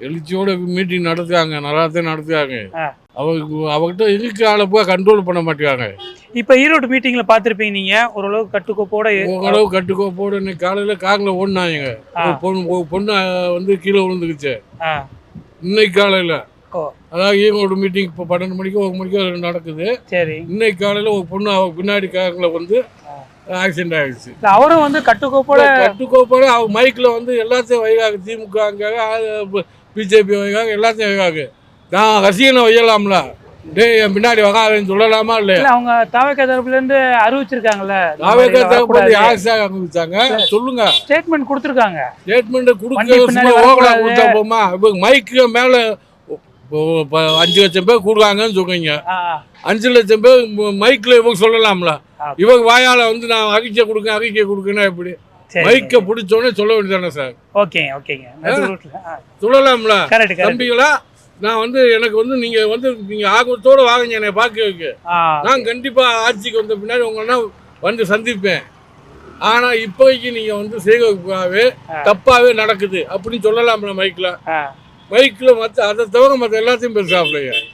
எழுச்சியோட meeting நடத்துறாங்க, நல்லா தான் நடத்துறாங்க. ஆ. அவகிட்ட இருக்க ஆளை போய் கண்ட்ரோல் பண்ண மாட்டேங்காங்க. இப்போ ஈரோடு மீட்டிங்ல பார்த்துருப்பீங்க நீங்க, ஓரளவு கட்டுக்கோப்போட ஓரளவு கட்டுக்கோப்போடு இன்னைக்கு காலையில் காரில் ஓடினாங்க. ஒரு பொண்ணு வந்து கீழே விழுந்துக்குச்சு ஆ. இன்னைக்கு காலையில். ஓ. அதாவது ஈரோடு மீட்டிங் இப்போ 12 மணிக்கு 1 மணிக்கு நடக்குது. சரி. இன்னைக்கு காலையில் ஒரு பொண்ணு அவ பின்னாடி காரில் வந்து ஆக்சிடென்ட் ஆகிடுச்சு. அவரும் வந்து கட்டுக்கோப்போட அவ மைக்கில் வந்து எல்லாத்தையும் வைகாங்க, திமுக பிஜேபி வைகாங்க, எல்லாத்தையும் வைகாங்க. நான் ரசிகனை வையலாம்ல, டே என் பின்னாடி வகாதுன்னு சொல்லலாமா இல்லையா? அவங்க தாவேக்கா தரப்புல இருந்து அறிவிச்சிருக்காங்கல்ல, தாவேக்கா தரப்புல யார் சார் அறிவிச்சாங்க சொல்லுங்க? ஸ்டேட்மெண்ட் கொடுத்துருக்காங்க. ஸ்டேட்மெண்ட் கொடுத்தா போமா? மைக்கு மேல 5 லட்சம் பேர் கூடுறாங்கன்னு சொல்றீங்க. 5 லட்சம் பேர் மைக்ல இவங்க சொல்லலாம்ல? இவங்க வாயால வந்து நான் அறிக்கை கொடுக்கணும் எப்படி? மைக்கை பிடிச்சோடனே சொல்ல வேண்டியதானே சார்? ஓகேங்க சொல்லலாம்ல தம்பிகளா? நான் வந்து எனக்கு வந்து நீங்க ஆர்வத்தோட வாங்க என்னை பார்க்க. நான் கண்டிப்பா ஆட்சிக்கு வந்த பின்னாடி உங்கன்னா வந்து சந்திப்பேன். ஆனா இப்போதைக்கு நீங்க வந்து செய்வதற்காகவே தப்பாவே நடக்குது அப்படின்னு சொல்லலாம்ல மைக்ல? மைக்ல அதை தவிர மற்ற எல்லாத்தையும் பெருசாப்லைங்க.